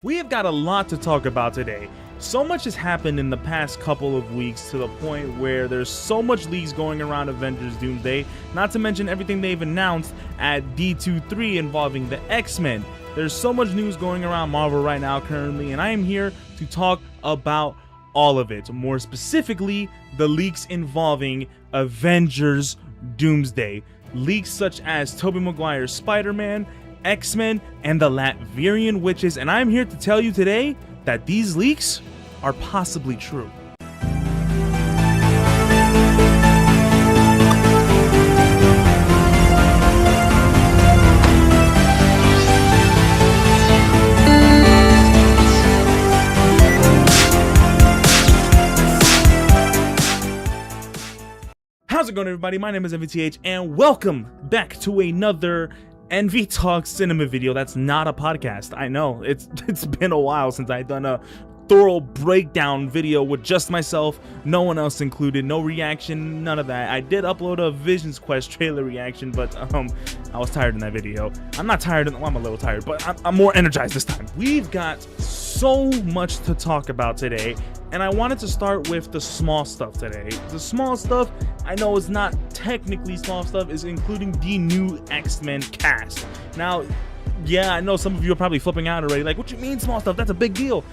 We have got a lot to talk about today. So much has happened in the past couple of weeks to the point where there's so much leaks going around Avengers Doomsday, not to mention everything they've announced at D23 involving the X-Men. There's so much news going around Marvel right now currently, and I am here to talk about all of it. More specifically, the leaks involving Avengers Doomsday. Leaks such as Tobey Maguire's Spider-Man, X-Men, and the Latverian Witches, and I'm here to tell you today that these leaks are possibly true. How's it going, everybody? My name is EnvyTH, and welcome back to another EnvyTalksCinema video. That's not a podcast. I know it's been a while since I've done a thorough breakdown video with just myself, no one else included, no reaction, none of that. I did upload a Visions Quest trailer reaction, but I was tired in that video. I'm not tired, well, I'm a little tired, but I'm more energized this time. We've got so much to talk about today, and I wanted to start with the small stuff today. The small stuff, I know is not technically small stuff, is including the new X-Men cast. Now, yeah, I know some of you are probably flipping out already, like, what you mean small stuff? That's a big deal.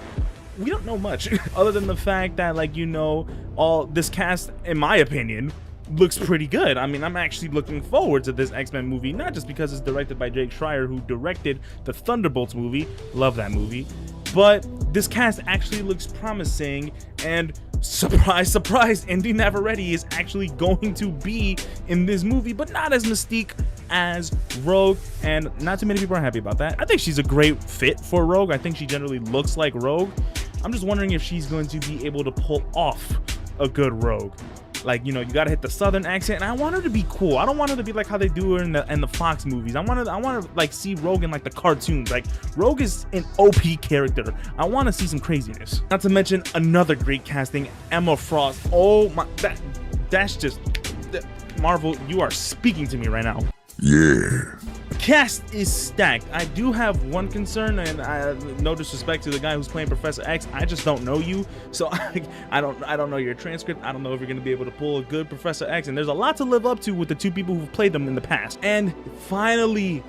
We don't know much other than the fact that, like, you know, all this cast, in my opinion, looks pretty good. I mean, I'm actually looking forward to this X-Men movie, not just because it's directed by Jake Schreier, who directed the Thunderbolts movie. Love that movie. But this cast actually looks promising, and surprise, surprise, Indy Navarrete is actually going to be in this movie, but not as Mystique as Rogue, and not too many people are happy about that. I think she's a great fit for Rogue. I think she generally looks like Rogue. I'm just wondering if she's going to be able to pull off a good Rogue. Like, you know, you gotta hit the southern accent, and I want her to be cool. I don't want her to be like how they do her in the Fox movies. I want to like see Rogue in like the cartoons. Like, Rogue is an OP character. I want to see some craziness. Not to mention another great casting, Emma Frost. Oh my, that's just Marvel. You are speaking to me right now. Yeah. Cast is stacked. I do have one concern, and no disrespect to the guy who's playing Professor X, I just don't know you, so I don't know your transcript. I don't know if you're gonna be able to pull a good Professor X, and there's a lot to live up to with the two people who've played them in the past. And finally,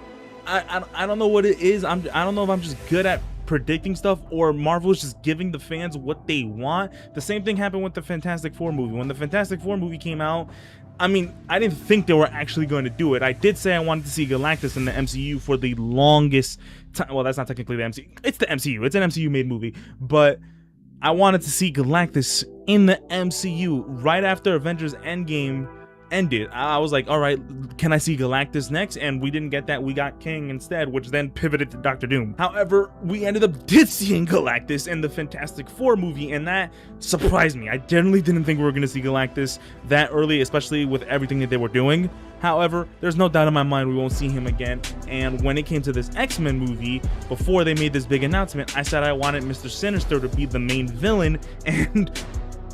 I don't know what it is. I don't know if I'm just good at predicting stuff, or Marvel is just giving the fans what they want. The same thing happened with the Fantastic Four movie. When the Fantastic Four movie came out, I mean, I didn't think they were actually going to do it. I did say I wanted to see Galactus in the MCU for the longest time. Well, that's not technically the MCU. It's the MCU. It's an MCU-made movie. But I wanted to see Galactus in the MCU right after Avengers Endgame ended. I was like, all right, can I see Galactus next? And we didn't get that. We got King instead, which then pivoted to Doctor Doom. However, we ended up seeing Galactus in the Fantastic Four movie, and that surprised me. I generally didn't think we were going to see Galactus that early, especially with everything that they were doing. However, there's no doubt in my mind we won't see him again. And when it came to this X-Men movie, before they made this big announcement, I said I wanted Mr. Sinister to be the main villain, and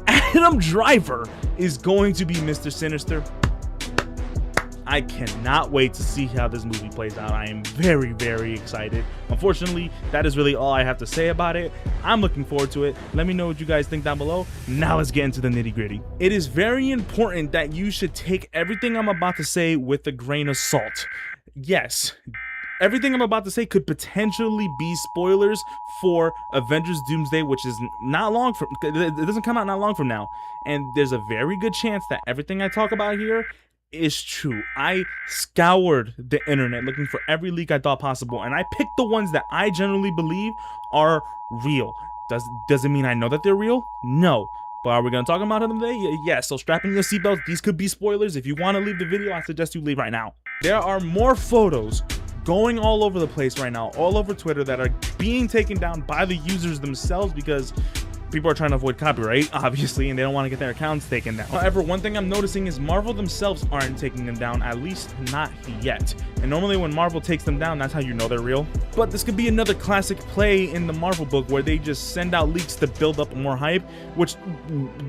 Adam Driver is going to be Mr. Sinister. I cannot wait to see how this movie plays out. I am very, very excited. Unfortunately, that is really all I have to say about it. I'm looking forward to it. Let me know what you guys think down below. Now let's get into the nitty-gritty. It is very important that you should take everything I'm about to say with a grain of salt. Yes, everything I'm about to say could potentially be spoilers for Avengers Doomsday, which is not long from, it doesn't come out not long from now. And there's a very good chance that everything I talk about here is true. I scoured the internet looking for every leak I thought possible, and I picked the ones that I generally believe are real. Does it mean I know that they're real? No. But are we going to talk about them today? Yes, so strap in your seatbelts. These could be spoilers. If you want to leave the video, I suggest you leave right now. There are more photos going all over the place right now, all over Twitter, that are being taken down by the users themselves because people are trying to avoid copyright, obviously, and they don't want to get their accounts taken down. However, one thing I'm noticing is Marvel themselves aren't taking them down, at least not yet. And normally when Marvel takes them down, that's how you know they're real. But this could be another classic play in the Marvel book where they just send out leaks to build up more hype, which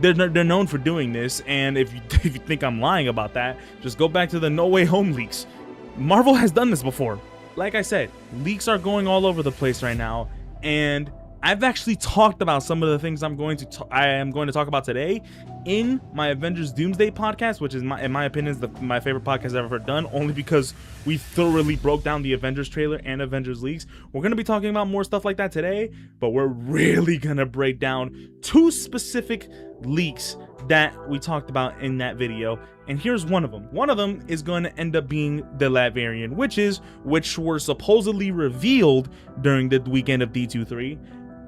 they're known for doing this. And if you think I'm lying about that, just go back to the No Way Home leaks. Marvel has done this before. Like I said, leaks are going all over the place right now, And I've actually talked about some of the things I am going to talk about today in my Avengers Doomsday podcast, which is in my opinion is my favorite podcast I've ever done, only because we thoroughly broke down the Avengers trailer and Avengers leaks. We're going to be talking about more stuff like that today, but we're really going to break down 2 specific leaks that we talked about in that video, and here's one of them. One of them is going to end up being the Latverian Witches, which were supposedly revealed during the weekend of D23.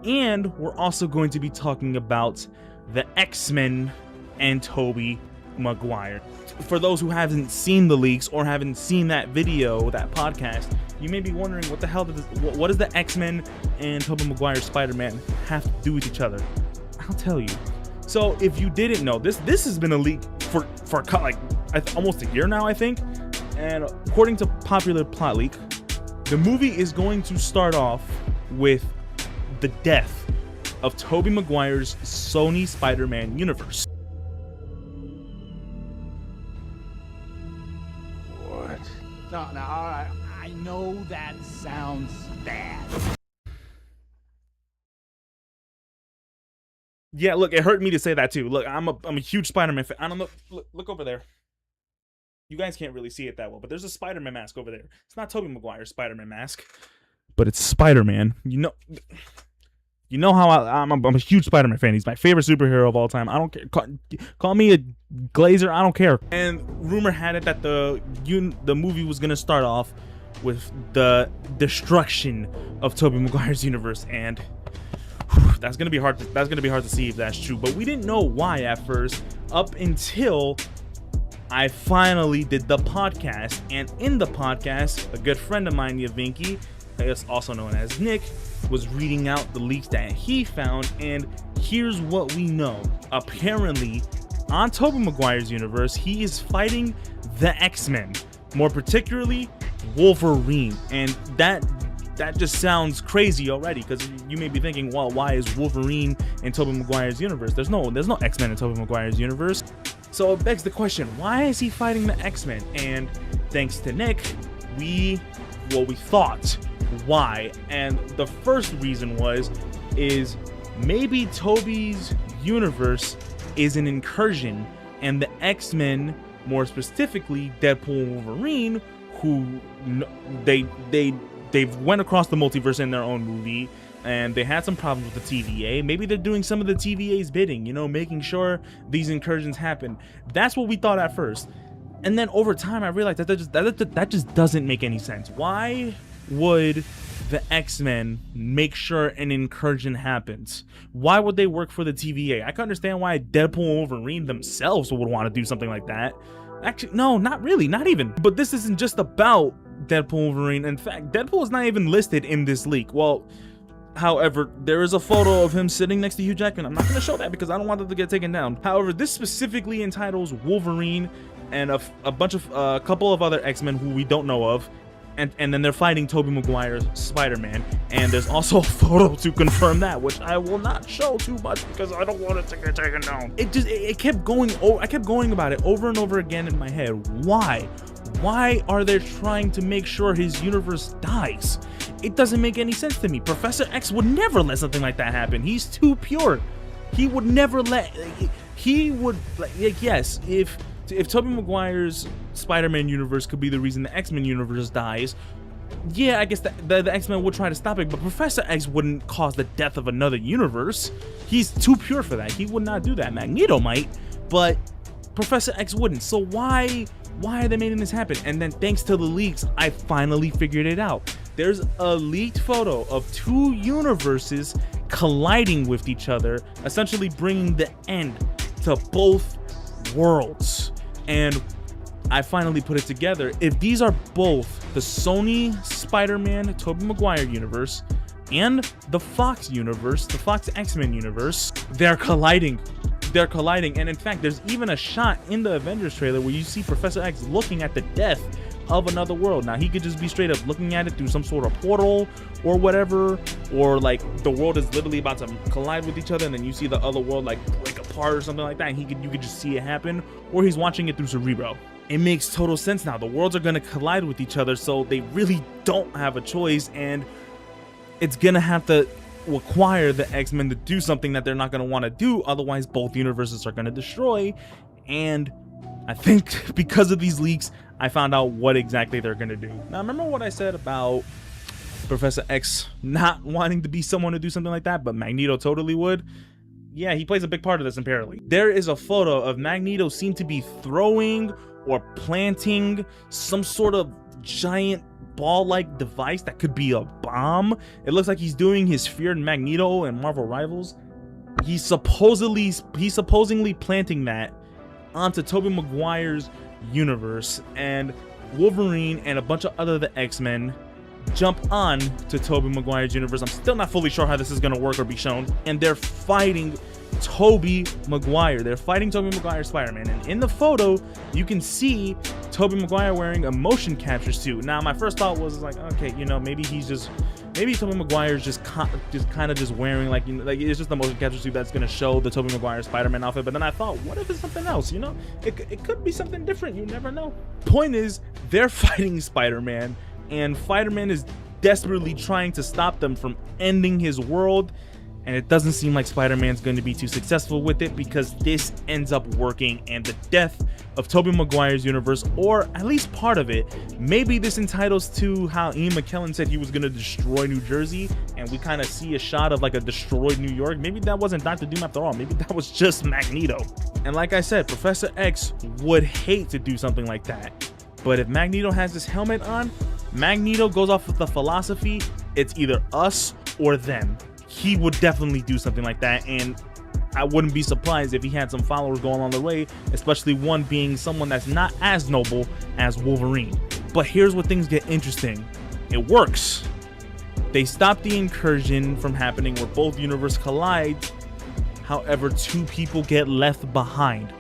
And we're also going to be talking about the X-Men and Tobey Maguire. For those who haven't seen the leaks or haven't seen that video, that podcast, you may be wondering what the hell what does the X-Men and Tobey Maguire Spider-Man have to do with each other? I'll tell you. So if you didn't know, this has been a leak for like almost a year now, I think. And according to Popular Plot Leak, the movie is going to start off with the death of Tobey Maguire's Sony Spider-Man universe. What? No, all right. I know that sounds bad. Yeah, look, it hurt me to say that too. Look, I'm a huge Spider-Man fan. I don't know. Look over there. You guys can't really see it that well, but there's a Spider-Man mask over there. It's not Tobey Maguire's Spider-Man mask, but it's Spider-Man. You know how I'm a huge Spider-Man fan. He's my favorite superhero of all time. I don't care. Call me a glazer. I don't care. And rumor had it that the movie was gonna start off with the destruction of Tobey Maguire's universe, and that's gonna be hard to see if that's true. But we didn't know why at first, up until I finally did the podcast. And in the podcast, a good friend of mine, Yavinky, also known as Nick, was reading out the leaks that he found, and here's what we know. Apparently, on Tobey Maguire's universe, he is fighting the X-Men, more particularly Wolverine, and that just sounds crazy already, because you may be thinking, well, why is Wolverine in Tobey Maguire's universe? There's no X-Men in Tobey Maguire's universe. So it begs the question, why is he fighting the X-Men? And thanks to Nick, we thought why, and the first reason is maybe Tobey's universe is an incursion, and the X-Men, more specifically Deadpool and Wolverine, who they went across the multiverse in their own movie, and they had some problems with the TVA. Maybe they're doing some of the TVA's bidding, making sure these incursions happen. That's what we thought at first. And then over time, I realized that just doesn't make any sense. Why would the X-Men make sure an incursion happens? Why would they work for the TVA? I can understand why Deadpool and Wolverine themselves would want to do something like that. Actually, no, not really, not even. But this isn't just about Deadpool and Wolverine. In fact, Deadpool is not even listed in this leak. Well, however, there is a photo of him sitting next to Hugh Jackman. I'm not going to show that because I don't want it to get taken down. However, this specifically entitles Wolverine and a couple of other X-Men who we don't know of, and then they're fighting Tobey Maguire's Spider-Man, and there's also a photo to confirm that, which I will not show too much because I don't want it to get taken down. It kept going. I kept going about it over and over again in my head. Why are they trying to make sure his universe dies? It doesn't make any sense to me. Professor X would never let something like that happen. He's too pure. He would never let. He would yes, if Tobey Maguire's Spider-Man universe could be the reason the X-Men universe dies, yeah, I guess the X-Men would try to stop it, but Professor X wouldn't cause the death of another universe. He's too pure for that. He would not do that. Magneto might, but Professor X wouldn't. So why are they making this happen? And then thanks to the leaks, I finally figured it out. There's a leaked photo of 2 universes colliding with each other, essentially bringing the end to both worlds. And I finally put it together. If these are both the Sony Spider-Man Tobey Maguire universe and the Fox universe, the Fox X-Men universe, they're colliding. And in fact, there's even a shot in the Avengers trailer where you see Professor X looking at the death of another world. Now, he could just be straight up looking at it through some sort of portal or whatever, or like the world is literally about to collide with each other, and then you see the other world like break apart or something like that, and you could just see it happen, or he's watching it through Cerebro. It makes total sense now. The worlds are going to collide with each other, so they really don't have a choice, and it's gonna have to require the X-Men to do something that they're not going to want to do, otherwise both universes are going to destroy. And I think because of these leaks, I found out what exactly they're going to do. Now, remember what I said about Professor X not wanting to be someone to do something like that, but Magneto totally would? Yeah, he plays a big part of this, apparently. There is a photo of Magneto seem to be throwing or planting some sort of giant ball-like device that could be a bomb. It looks like he's doing his Fear Magneto and Marvel Rivals. He's supposedly planting that onto Tobey Maguire's universe, and Wolverine and a bunch of other X-Men jump on to Tobey Maguire's universe. I'm still not fully sure how this is going to work or be shown, and they're fighting Tobey Maguire. They're fighting Tobey Maguire Spider-Man, and in the photo you can see Tobey Maguire wearing a motion capture suit. Now my first thought was like, okay, you know, maybe Tobey Maguire's just kind of wearing like, you know, like it's just the motion capture suit that's going to show the Tobey Maguire Spider-Man outfit. But then I thought, what if it's something else? You know, it could be something different. You never know. Point is, they're fighting Spider-Man, and Spider-Man is desperately trying to stop them from ending his world, and it doesn't seem like Spider-Man's going to be too successful with it, because this ends up working, and the death of Tobey Maguire's universe, or at least part of it, maybe this entitles to how Ian McKellen said he was going to destroy New Jersey, and we kind of see a shot of like a destroyed New York. Maybe that wasn't Dr. Doom after all. Maybe that was just Magneto. And like I said, Professor X would hate to do something like that, but if Magneto has this helmet on, Magneto goes off with the philosophy, it's either us or them. He would definitely do something like that, and I wouldn't be surprised if he had some followers going on the way, especially one being someone that's not as noble as Wolverine. But here's where things get interesting. It works. They stop the incursion from happening where both universes collide. However, two people get left behind.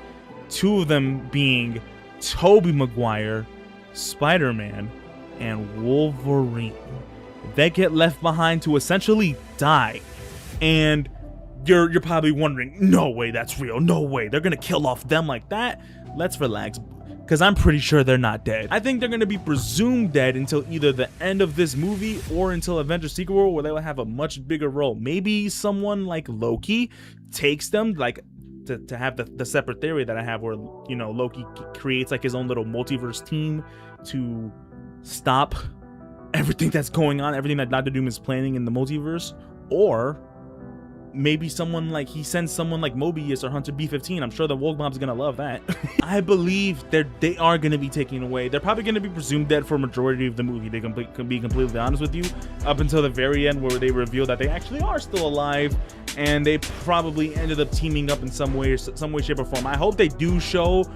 Two of them being Tobey Maguire, Spider-Man, and Wolverine. They get left behind to essentially die. And you're probably wondering, no way that's real, no way they're gonna kill off them like that. Let's relax, because I'm pretty sure they're not dead. I think they're gonna be presumed dead until either the end of this movie or until Avengers Secret War, where they will have a much bigger role. Maybe someone like Loki takes them, like to have the separate theory that I have, where, you know, Loki creates like his own little multiverse team to stop everything that's going on, everything that Dr. Doom is planning in the multiverse. Or maybe someone like, he sends someone like Mobius or Hunter B-15. I'm sure the Woke Mob's gonna love that. I believe they are gonna be taken away. They're probably gonna be presumed dead for a majority of the movie. They can be completely honest with you, up until the very end, where they reveal that they actually are still alive, and they probably ended up teaming up in some way, shape, or form. I hope they do show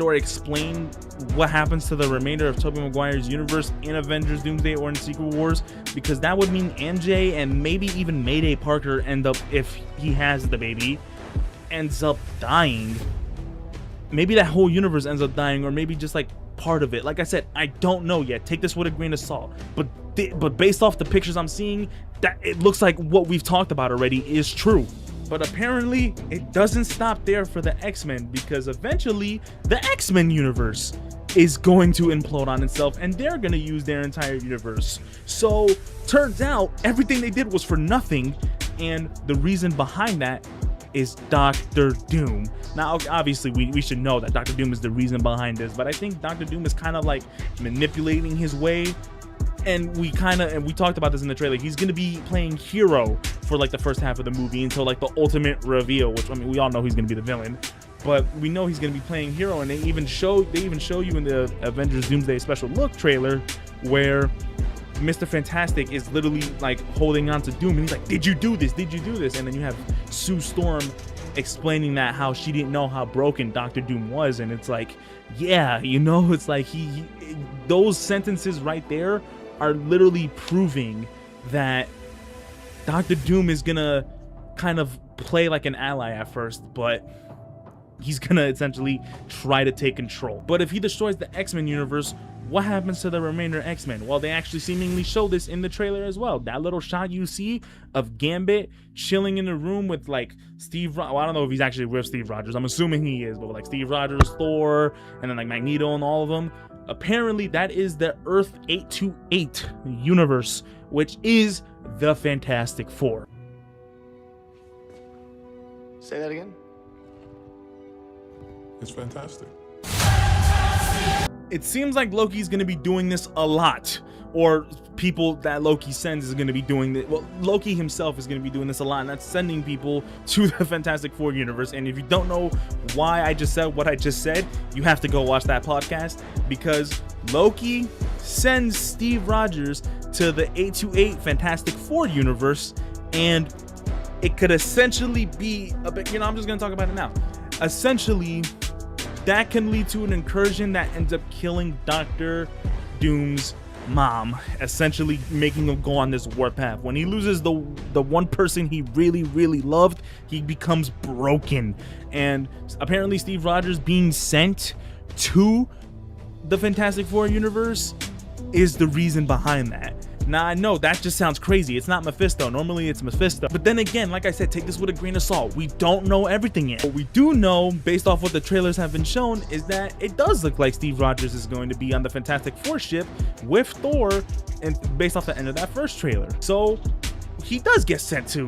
or explain what happens to the remainder of Tobey Maguire's universe in Avengers Doomsday or in Secret Wars, because that would mean MJ and maybe even Mayday Parker end up, if he has the baby, ends up dying. Maybe that whole universe ends up dying, or maybe just like part of it. Like I said, I don't know yet. Take this with a grain of salt. But based off the pictures I'm seeing, that it looks like what we've talked about already is true. But apparently it doesn't stop there for the X-Men, because eventually the X-Men universe is going to implode on itself, and they're going to use their entire universe. So turns out everything they did was for nothing, and the reason behind that is Dr. Doom. Now obviously we should know that Dr. Doom is the reason behind this, but I think Dr. Doom is kind of like manipulating his way. And we talked about this in the trailer. He's gonna be playing hero for like the first half of the movie until like the ultimate reveal, which, I mean, we all know he's gonna be the villain, but we know he's gonna be playing hero. And they even show you in the Avengers Doomsday Special Look trailer where Mr. Fantastic is literally like holding on to Doom, and he's like, "Did you do this? Did you do this?" And then you have Sue Storm explaining that how she didn't know how broken Dr. Doom was, and it's like, yeah, you know, it's like those sentences right there are literally proving that Dr. Doom is gonna kind of play like an ally at first, but he's gonna essentially try to take control. But if he destroys the X-Men universe, what happens to the remainder X-Men? Well, they actually seemingly show this in the trailer as well. That little shot you see of Gambit chilling in the room with like well, I don't know if he's actually with Steve Rogers. I'm assuming he is, but with like Steve Rogers, Thor, and then like Magneto and all of them. Apparently that is the Earth 828 universe, which is the Fantastic Four. Say that again? It's fantastic. It seems like Loki's going to be doing this a lot, or people that Loki sends is going to be doing this. Well, Loki himself is going to be doing this a lot, and that's sending people to the Fantastic Four universe. And if you don't know why I just said what I just said, you have to go watch that podcast, because Loki sends Steve Rogers to the 828 Fantastic Four universe, and it could essentially be a bit, I'm just going to talk about it now. Essentially, that can lead to an incursion that ends up killing Dr. Doom's mom, essentially making him go on this warpath. When he loses the one person he really loved, he becomes broken. And apparently Steve Rogers being sent to the Fantastic Four universe is the reason behind that. Now, I know that just sounds crazy. It's not Mephisto. Normally it's Mephisto. But then again, like I said, take this with a grain of salt. We don't know everything yet. What we do know, based off what the trailers have been shown, is that it does look like Steve Rogers is going to be on the Fantastic Four ship with Thor, and based off the end of that first trailer. So he does get sent to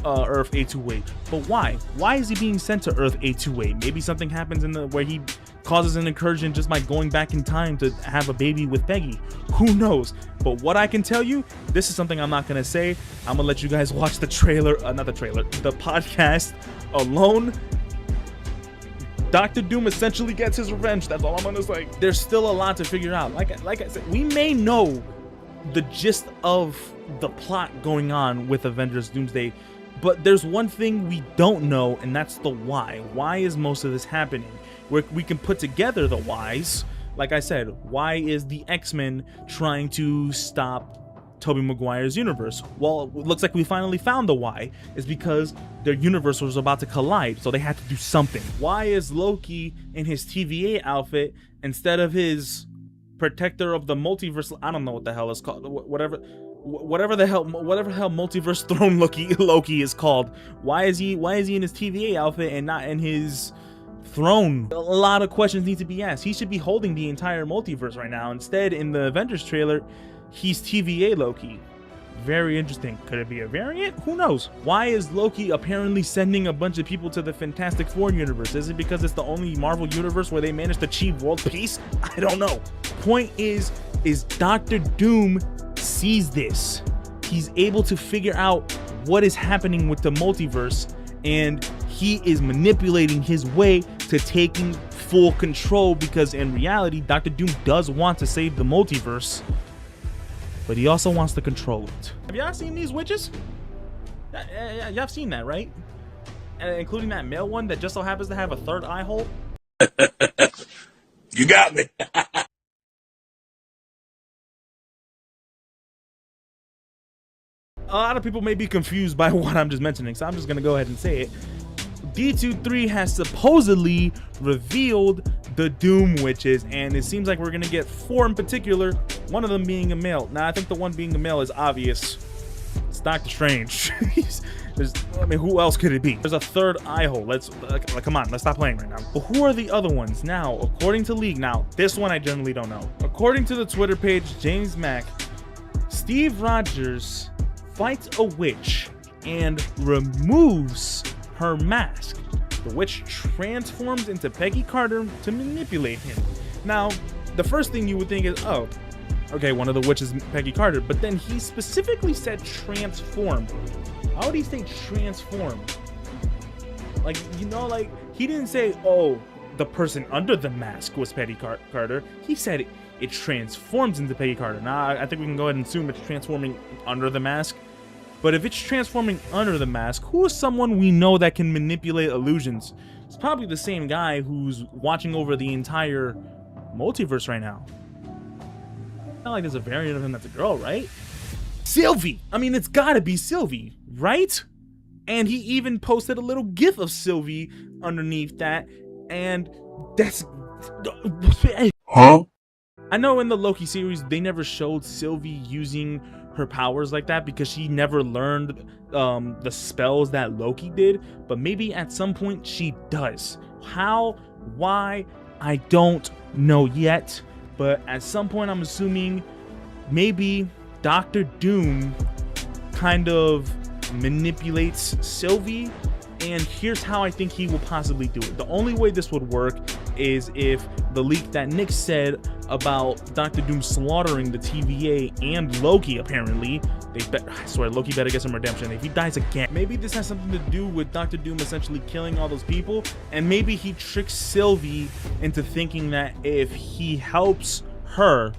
Earth 828. But why? Why is he being sent to Earth 828? Maybe something happens where he causes an incursion just by going back in time to have a baby with Peggy. Who knows? But what I can tell you, this is something I'm not gonna say. I'm gonna let you guys watch the trailer, not the trailer, the podcast alone. Dr. Doom essentially gets his revenge. That's all I'm gonna say. There's still a lot to figure out. Like I said, we may know the gist of the plot going on with Avengers Doomsday, but there's one thing we don't know, and that's the why. Why is most of this happening? We can put together the whys. Like I said, why is the X-Men trying to stop Tobey Maguire's universe? Well, it looks like we finally found the why. It's because their universe was about to collide, so they had to do something. Why is Loki in his TVA outfit instead of his protector of the multiverse? I don't know what the hell it's called. Whatever the hell multiverse throne Loki is called. Why is he in his TVA outfit and not in his throne? A lot of questions need to be asked. He should be holding the entire multiverse right now. Instead, in the Avengers trailer, he's TVA Loki. Very interesting. Could it be a variant? Who knows? Why is Loki apparently sending a bunch of people to the Fantastic Four universe? Is it because it's the only Marvel universe where they managed to achieve world peace? I don't know. Point is Dr. Doom sees this. He's able to figure out what is happening with the multiverse, and he is manipulating his way to taking full control, because in reality, Dr. Doom does want to save the multiverse, but he also wants to control it. Have y'all seen these witches? Yeah, y'all seen that, right? Including that male one that just so happens to have a third eye hole. You got me. A lot of people may be confused by what I'm just mentioning, so I'm just gonna go ahead and say it. D23 has supposedly revealed the Doom Witches, and it seems like we're gonna get 4 in particular, one of them being a male. Now, I think the one being a male is obvious. It's Doctor Strange. I mean, who else could it be? There's a third eye hole. Come on, let's stop playing right now. But who are the other ones? Now, according to League, now, this one I generally don't know. According to the Twitter page, James Mack, Steve Rogers fights a witch and removes her mask. The witch transforms into Peggy Carter to manipulate him. Now, the first thing you would think is, oh, okay, one of the witches, Peggy Carter, but then he specifically said transform. How would he say transform? Like, he didn't say, oh, the person under the mask was Peggy Carter. He said it transforms into Peggy Carter. Now, I think we can go ahead and assume it's transforming under the mask. But if it's transforming under the mask, who is someone we know that can manipulate illusions? It's probably the same guy who's watching over the entire multiverse right now. Not like there's a variant of him that's a girl, right? Sylvie! I mean, it's gotta be Sylvie, right? And he even posted a little gif of Sylvie underneath that, and that's... Huh? I know in the Loki series, they never showed Sylvie using her powers like that because she never learned the spells that Loki did, but maybe at some point she does. How? Why? I don't know yet, but at some point I'm assuming maybe Dr. Doom kind of manipulates Sylvie, and here's how I think he will possibly do it. The only way this would work is if the leak that Nick said about Doctor Doom slaughtering the TVA and Loki, apparently, I swear, Loki better get some redemption if he dies again. Maybe this has something to do with Doctor Doom essentially killing all those people, and maybe he tricks Sylvie into thinking that if he helps her,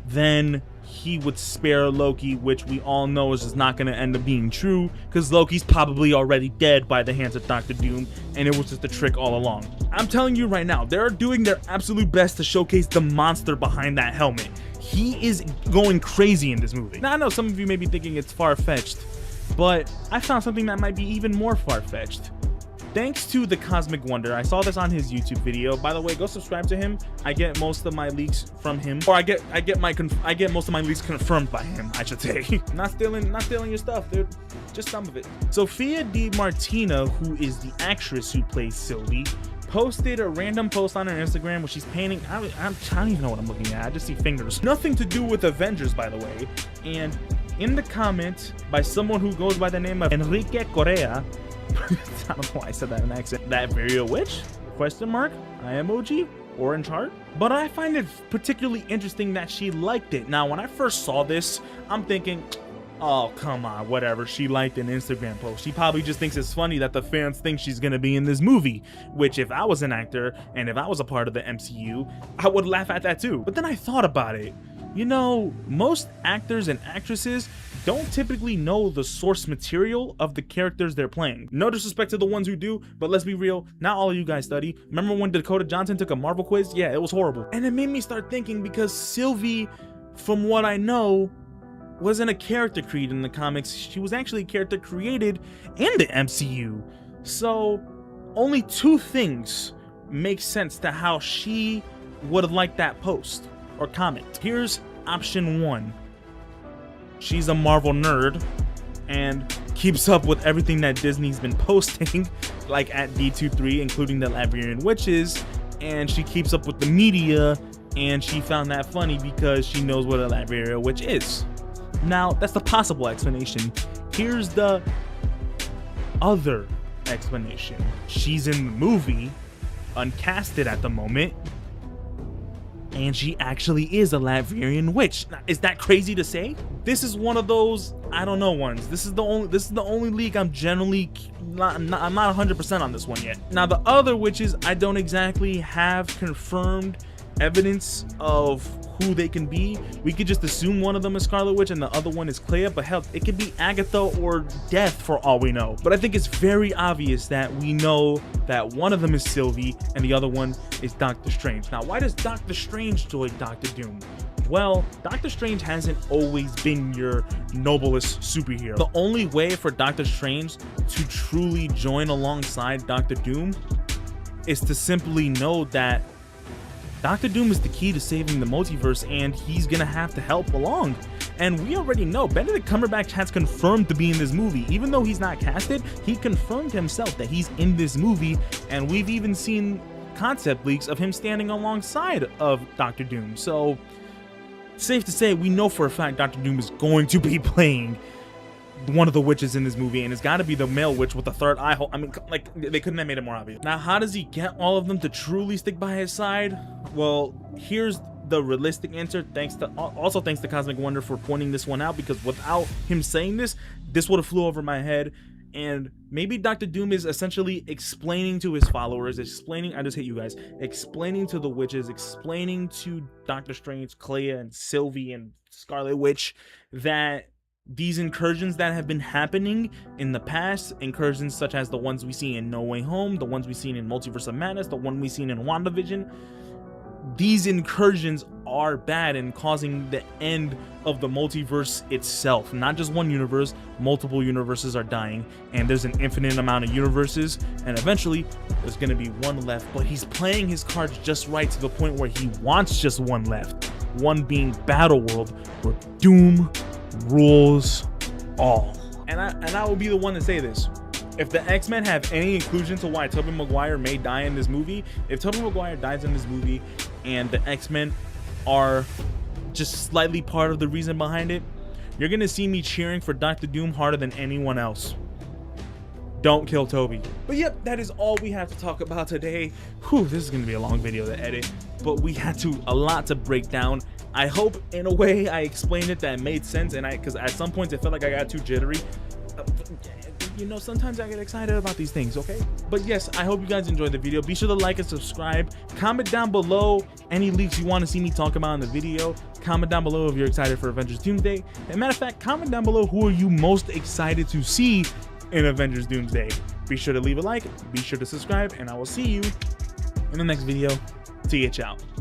then he would spare Loki, which we all know is just not going to end up being true, because Loki's probably already dead by the hands of Doctor Doom, and it was just a trick all along. I'm telling you right now, they're doing their absolute best to showcase the monster behind that helmet. He is going crazy in this movie. Now, I know some of you may be thinking it's far-fetched, but I found something that might be even more far-fetched. Thanks to the Cosmic Wonder, I saw this on his YouTube video. By the way, go subscribe to him. I get most of my leaks from him, or I get most of my leaks confirmed by him, I should say. not stealing your stuff, dude. Just some of it. Sophia Di Martina, who is the actress who plays Sylvie, posted a random post on her Instagram where she's painting. I don't even know what I'm looking at. I just see fingers. Nothing to do with Avengers, by the way. And in the comment by someone who goes by the name of Enrique Correa, I don't know why I said that in an accent. Latverian Witch? Question mark? I emoji? Orange heart? But I find it particularly interesting that she liked it. Now, when I first saw this, I'm thinking, oh, come on, whatever. She liked an Instagram post. She probably just thinks it's funny that the fans think she's gonna be in this movie, which if I was an actor and if I was a part of the MCU, I would laugh at that too. But then I thought about it. You know, most actors and actresses don't typically know the source material of the characters they're playing. No disrespect to the ones who do, but let's be real, not all of you guys study. Remember when Dakota Johnson took a Marvel quiz? Yeah, it was horrible. And it made me start thinking, because Sylvie, from what I know, wasn't a character created in the comics. She was actually a character created in the MCU. So only two things make sense to how she would have liked that post or comment. Here's option one. She's a Marvel nerd and keeps up with everything that Disney's been posting, like at D23, including the Latverian Witches, and she keeps up with the media, and she found that funny because she knows what a Latverian Witch is. Now, that's the possible explanation. Here's the other explanation. She's in the movie, uncasted at the moment, and she actually is a Latverian witch. Now, is that crazy to say? This is one of those I don't know ones. This is the only leak I'm generally I'm not 100% on this one yet. Now, the other witches, I don't exactly have confirmed evidence of who they can be. We could just assume one of them is Scarlet Witch and the other one is Clea, but hell, it could be Agatha or Death for all we know. But I think it's very obvious that we know that one of them is Sylvie and the other one is Doctor Strange. Now, why does Doctor Strange join Doctor Doom? Well, Doctor Strange hasn't always been your noblest superhero. The only way for Doctor Strange to truly join alongside Doctor Doom is to simply know that Doctor Doom is the key to saving the multiverse, and he's gonna have to help along. And we already know Benedict Cumberbatch has confirmed to be in this movie. Even though he's not casted, he confirmed himself that he's in this movie, and we've even seen concept leaks of him standing alongside of Doctor Doom. So, safe to say, we know for a fact Doctor Doom is going to be playing one of the witches in this movie, and it's got to be the male witch with the third eye hole. I mean, like, they couldn't have made it more obvious. Now, how does he get all of them to truly stick by his side? Well, here's the realistic answer. Thanks to Cosmic Wonder for pointing this one out, because without him saying this would have flew over my head. And maybe Doctor Doom is essentially explaining to his followers, explaining to the witches, explaining to Doctor Strange, Clea, and Sylvie, and Scarlet Witch that these incursions that have been happening in the past, incursions such as the ones we see in No Way Home, the ones we seen in Multiverse of Madness, the one we seen in WandaVision, these incursions are bad and causing the end of the multiverse itself. Not just one universe, multiple universes are dying, and there's an infinite amount of universes, and eventually there's gonna be one left. But he's playing his cards just right to the point where he wants just one left, one being Battleworld, where Doom rules all. And I will be the one to say this. If the X-Men have any inclusion to why Tobey Maguire may die in this movie, if Tobey Maguire dies in this movie and the X-Men are just slightly part of the reason behind it, You're gonna see me cheering for Dr. Doom harder than anyone else. Don't kill Toby. But yep, that is all we have to talk about today. Whew, this is gonna be a long video to edit, but we had a lot to break down. I hope in a way I explained it that made sense, and because at some points it felt like I got too jittery. You know, sometimes I get excited about these things, okay? But yes, I hope you guys enjoyed the video. Be sure to like and subscribe. Comment down below any leaks you want to see me talk about in the video. Comment down below if you're excited for Avengers Doomsday. And matter of fact, comment down below who are you most excited to see in Avengers Doomsday. Be sure to leave a like, be sure to subscribe, and I will see you in the next video. See ya, ciao.